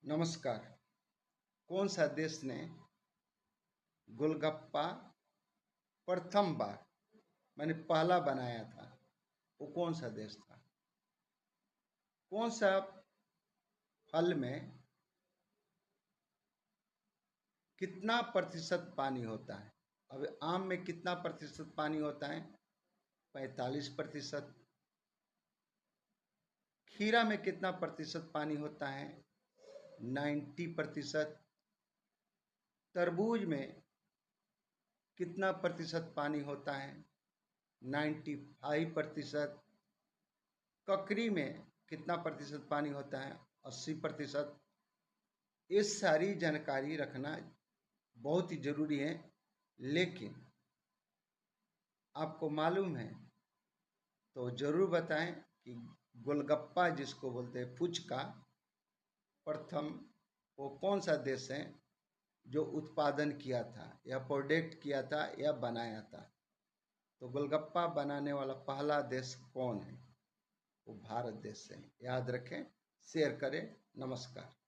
नमस्कार। कौन सा देश ने गोलगप्पा प्रथम बार मैंने पहला बनाया था? वो कौन सा देश था? कौन सा फल में कितना प्रतिशत पानी होता है? अब आम में कितना प्रतिशत पानी होता है? 45%। खीरा में कितना प्रतिशत पानी होता है? 90%। तरबूज में कितना प्रतिशत पानी होता है? 95%। ककड़ी में कितना प्रतिशत पानी होता है? 80%। ये सारी जानकारी रखना बहुत ही जरूरी है, लेकिन आपको मालूम है तो जरूर बताएं कि गोलगप्पा जिसको बोलते हैं फुचका, प्रथम वो कौन सा देश है जो उत्पादन किया था या प्रोडक्ट किया था या बनाया था? तो गोलगप्पा बनाने वाला पहला देश कौन है? वो भारत देश है। याद रखें, शेयर करें। नमस्कार।